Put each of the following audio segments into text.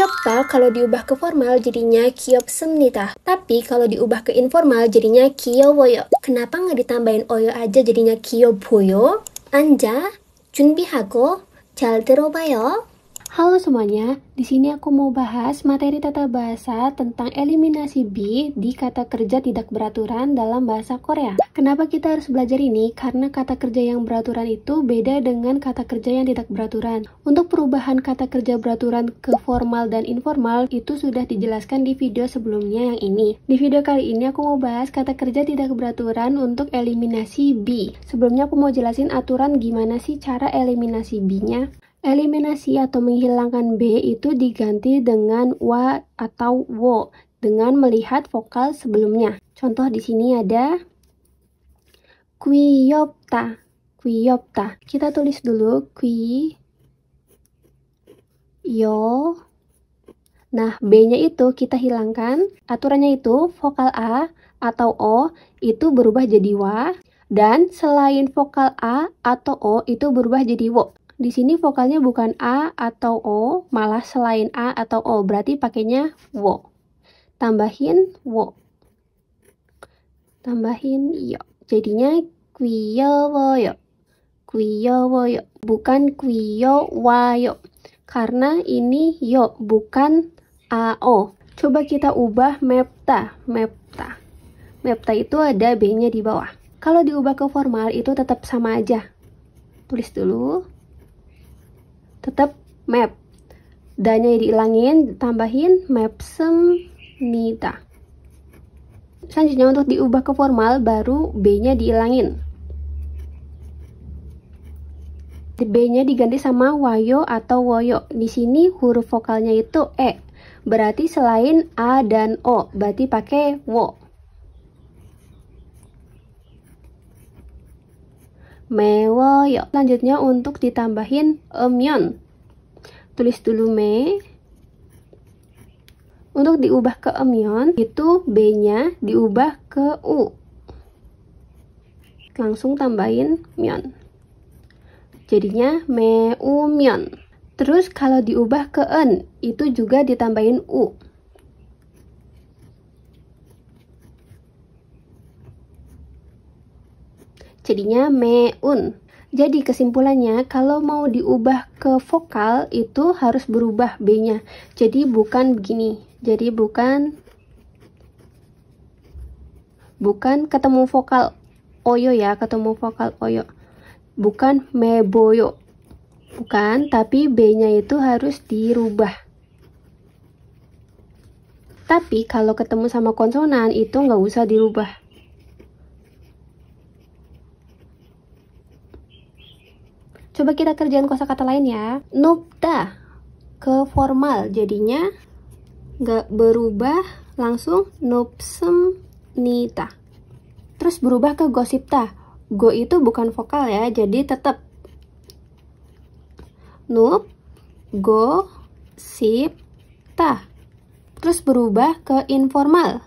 Kyopta kalau diubah ke formal jadinya kyopsemnita. Tapi kalau diubah ke informal jadinya kyowoyo. Kenapa nggak ditambahin oyo aja jadinya kyoboyo? Anja, 준비하고 잘 들어봐요. Halo semuanya, di sini aku mau bahas materi tata bahasa tentang eliminasi be di kata kerja tidak beraturan dalam bahasa Korea. Kenapa kita harus belajar ini? Karena kata kerja yang beraturan itu beda dengan kata kerja yang tidak beraturan. Untuk perubahan kata kerja beraturan ke formal dan informal itu sudah dijelaskan di video sebelumnya yang ini. Di video kali ini aku mau bahas kata kerja tidak beraturan untuk eliminasi be. Sebelumnya aku mau jelasin aturan gimana sih cara eliminasi be-nya. Eliminasi atau menghilangkan B itu diganti dengan wa atau wo dengan melihat vokal sebelumnya. Contoh di sini ada 귀엽다, 귀엽다. Kita tulis dulu 귀, yo. Nah, B-nya itu kita hilangkan. Aturannya itu vokal A atau O itu berubah jadi wa, dan selain vokal A atau O itu berubah jadi wo. Di sini vokalnya bukan A atau O, malah selain A atau O, berarti pakainya wo. Tambahin wo. Tambahin yo. Jadinya 귀여워요. 귀여워요. Bukan 귀여워요. Karena ini yo, bukan AO. Coba kita ubah mepta. Mepta. Mepta itu ada B-nya di bawah. Kalau diubah ke formal itu tetap sama aja. Tulis dulu. Tetap map. Da-nya dihilangin, tambahin mapsemnita. Selanjutnya untuk diubah ke formal baru B-nya dihilangin. B-nya diganti sama wayo atau woyo. Di sini huruf vokalnya itu E. Berarti selain A dan O, berarti pakai wo. Mewoyo. Selanjutnya untuk ditambahin myon. Tulis dulu me. Untuk diubah ke myon, itu B-nya diubah ke U. Langsung tambahin myon. Jadinya meumyon. Terus kalau diubah ke en, itu juga ditambahin U. Jadinya meun. Jadi kesimpulannya kalau mau diubah ke vokal itu harus berubah B-nya. Jadi bukan begini. Jadi bukan ketemu vokal oyo ya, ketemu vokal oyo. Bukan meboyo. Bukan, tapi B-nya itu harus dirubah. Tapi kalau ketemu sama konsonan itu nggak usah dirubah. Coba kita kerjain kosakata lain ya. Nupta ke formal jadinya nggak berubah, langsung nupsemnita. Terus berubah ke gosipta. Go itu bukan vokal ya, jadi tetap nup, go, sip, ta. Terus berubah ke informal.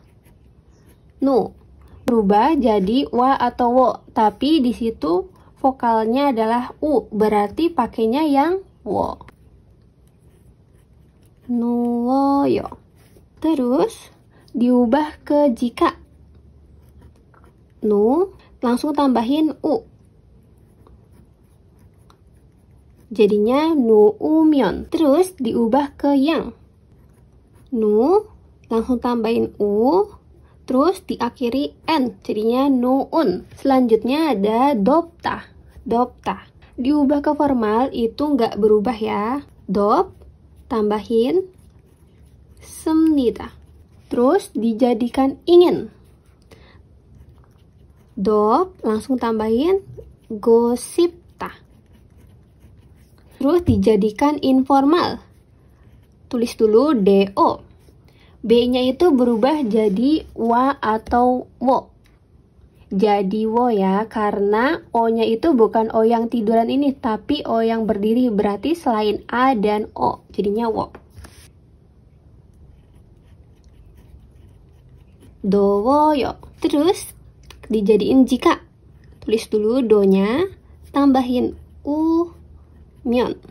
Nu. Berubah jadi wa atau wo, tapi di situ vokalnya adalah U, berarti pakainya yang wo. Nuwoyo. Terus diubah ke jika. Nu, langsung tambahin U. Jadinya nuumyon. Terus diubah ke yang. Nu, langsung tambahin U. Terus diakhiri N, jadinya nuun. Selanjutnya ada dopta. Dopta. Diubah ke formal itu nggak berubah ya. Dop, tambahin semnita. Terus dijadikan ingin. Dop, langsung tambahin gosipta. Terus dijadikan informal. Tulis dulu do. B-nya itu berubah jadi wa atau wo. Jadi wo ya, karena O-nya itu bukan O yang tiduran ini, tapi O yang berdiri, berarti selain A dan O, jadinya wo. Dowoyo. Terus dijadiin jika. Tulis dulu do-nya, tambahin u myon.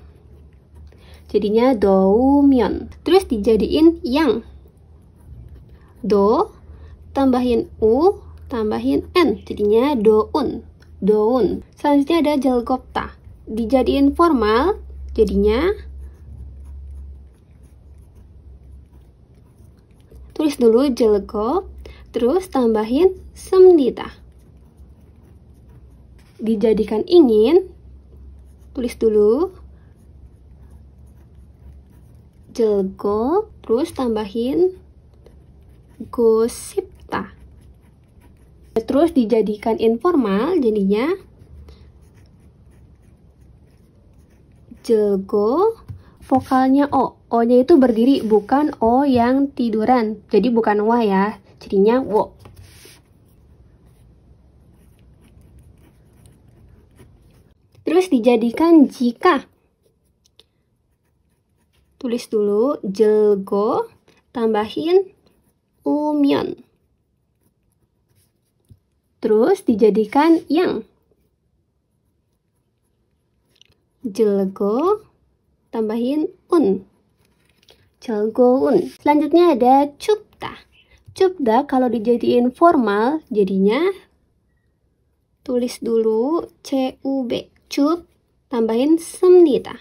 jadinya doumyeon. Terus dijadiin yang. Do, tambahin u, tambahin n, jadinya doun. Doun. Selanjutnya ada jelgopta. Dijadiin formal, jadinya tulis dulu jelgop, terus tambahin semnita. Dijadikan ingin, tulis dulu jelgop, terus tambahin gosipta. Terus dijadikan informal, jadinya jelgo, vokalnya o. O-nya itu berdiri, bukan o yang tiduran. Jadi bukan wa ya, jadinya wo. Terus dijadikan jika. Tulis dulu jelgo, tambahin umyeon. Terus dijadikan yang. Jelgo, tambahin un. Jelgoun. Selanjutnya ada cupta. Cupta kalau dijadiin formal, jadinya tulis dulu cub. Cup, tambahin semnita.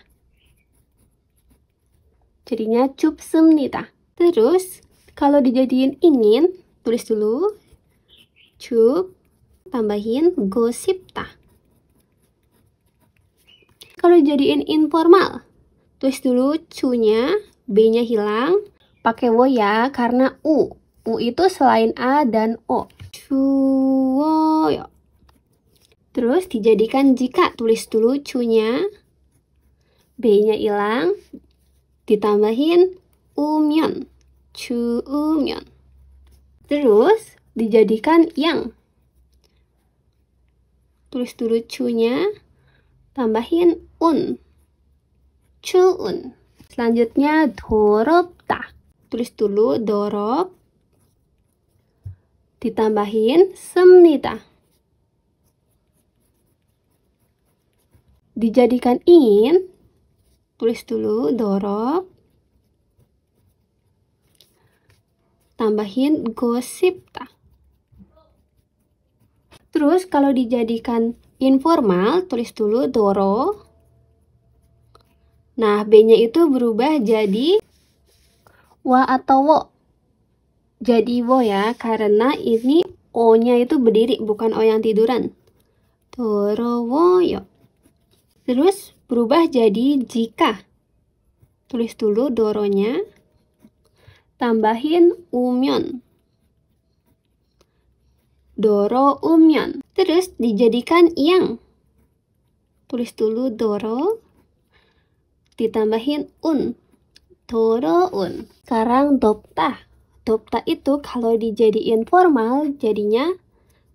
Jadinya cup semnita. Terus kalau dijadiin ingin, tulis dulu cup, tambahin gosipta. Kalau dijadiin informal, tulis dulu cu-nya, B-nya hilang, pakai wo ya, karena u. U itu selain A dan O. Cuwoyo. Terus dijadikan jika, tulis dulu cu-nya, B-nya hilang, ditambahin umyeon. Cu-umyeon. Terus dijadikan yang. Tulis dulu cu-nya, tambahin un. Cuun. Selanjutnya doropta. Tulis dulu dorop, ditambahin semnita. Dijadikan ingin, tulis dulu dorop, tambahin gosipta. Terus kalau dijadikan informal, tulis dulu doro. Nah, B-nya itu berubah jadi wa atau wo. Jadi wo ya, karena ini O-nya itu berdiri, bukan O yang tiduran. Dorowoyo. Terus berubah jadi jika. Tulis dulu doronya, tambahin umyeon. Doro umyeon. Terus dijadikan yang. Tulis dulu doro, ditambahin un. Doroun. Sekarang dopta. Dopta itu kalau dijadiin formal, jadinya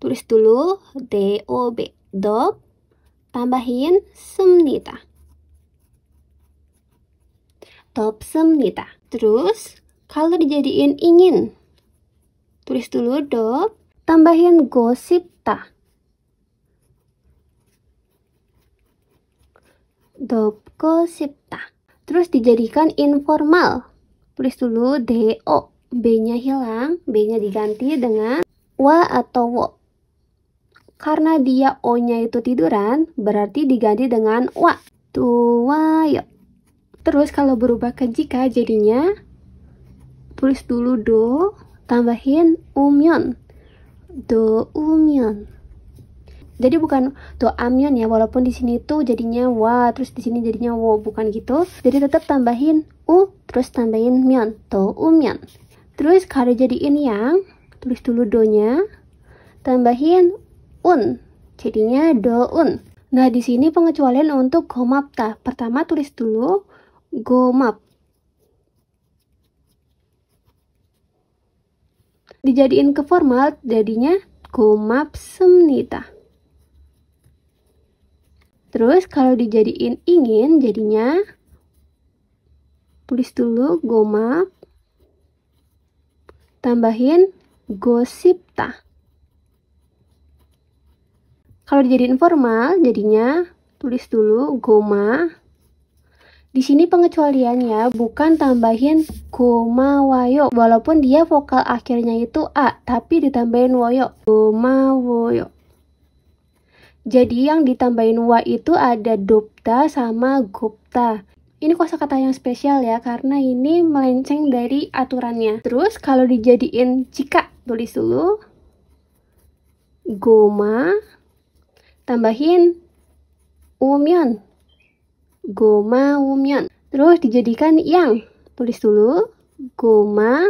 tulis dulu dob. Dop, tambahin semnita. Dop semnita. Terus kalau dijadiin ingin, tulis dulu dop, tambahin gosipta. Dop gosipta. Terus dijadikan informal. Tulis dulu do. B-nya hilang, B-nya diganti dengan wa atau wo. Karena dia O-nya itu tiduran, berarti diganti dengan wa. Tuwayo. Terus kalau berubah ke jika, jadinya tulis dulu do, tambahin umyeon. Do umyeon. Jadi bukan do amyeon ya, walaupun di sini tuh jadinya wa, terus di sini jadinya wo, bukan gitu. Jadi tetap tambahin u, terus tambahin myeon. Do umyeon. Terus kalau jadiin yang, tulis dulu do-nya, tambahin un, jadinya doun. Nah, di sini pengecualian untuk gomapta. Pertama tulis dulu gomap. Dijadiin ke formal, jadinya gomap semnita. Terus kalau dijadiin ingin, jadinya tulis dulu gomap, tambahin gosipta. Kalau dijadiin formal, jadinya tulis dulu goma, Di sini pengecualiannya bukan tambahin gomawayo, walaupun dia vokal akhirnya itu a, tapi ditambahin woyo, gomawoyo. Jadi yang ditambahin wa itu ada dopta sama gopta. Ini kosakata yang spesial ya, karena ini melenceng dari aturannya. Terus kalau dijadiin jika, tulis dulu goma, tambahin umyon, goma umyon. Terus dijadikan yang, tulis dulu goma,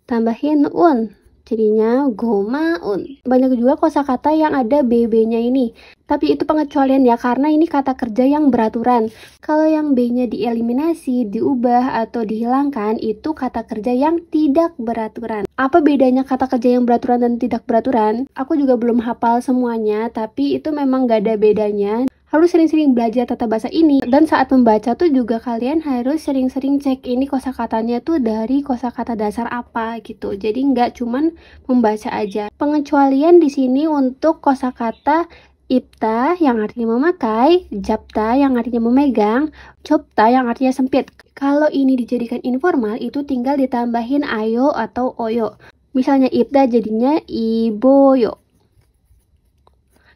tambahin un, jadinya gomaun. Banyak juga kosakata yang ada bb-nya ini, tapi itu pengecualian ya, karena ini kata kerja yang beraturan. Kalau yang b-nya dieliminasi, diubah, atau dihilangkan, itu kata kerja yang tidak beraturan. Apa bedanya kata kerja yang beraturan dan tidak beraturan? Aku juga belum hafal semuanya, tapi itu memang gak ada bedanya. Harus sering-sering belajar tata bahasa ini, dan saat membaca tuh juga kalian harus sering-sering cek ini kosakatanya tuh dari kosakata dasar apa gitu. Jadi nggak cuman membaca aja. Pengecualian di sini untuk kosakata ipta yang artinya memakai, japta yang artinya memegang, chopta yang artinya sempit. Kalau ini dijadikan informal itu tinggal ditambahin ayo atau oyo. Misalnya ipta jadinya iboyo.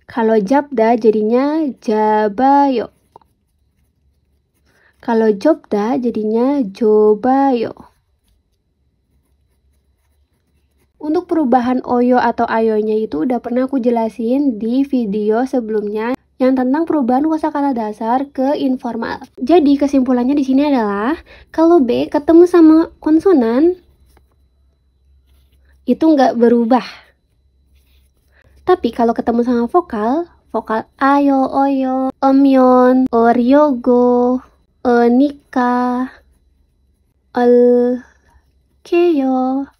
Kalau japda jadinya jabayo. Kalau jobda jadinya jobayo. Untuk perubahan oyo atau ayonya itu udah pernah aku jelasin di video sebelumnya yang tentang perubahan kosakata dasar ke informal. Jadi kesimpulannya di sini adalah kalau B ketemu sama konsonan itu nggak berubah. Tapi kalau ketemu sama vokal, vokal ayo, oyo, omyon, oryogo, nika, keyo,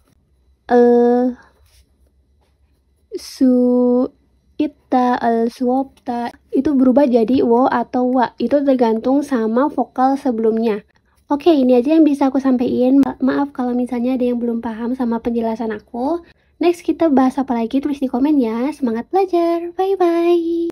su, ita, suopta, itu berubah jadi wo atau wa. Itu tergantung sama vokal sebelumnya. Oke, ini aja yang bisa aku sampaikan. Maaf kalau misalnya ada yang belum paham sama penjelasan aku. Next kita bahas apa lagi, tulis di komen ya. Semangat belajar, bye-bye.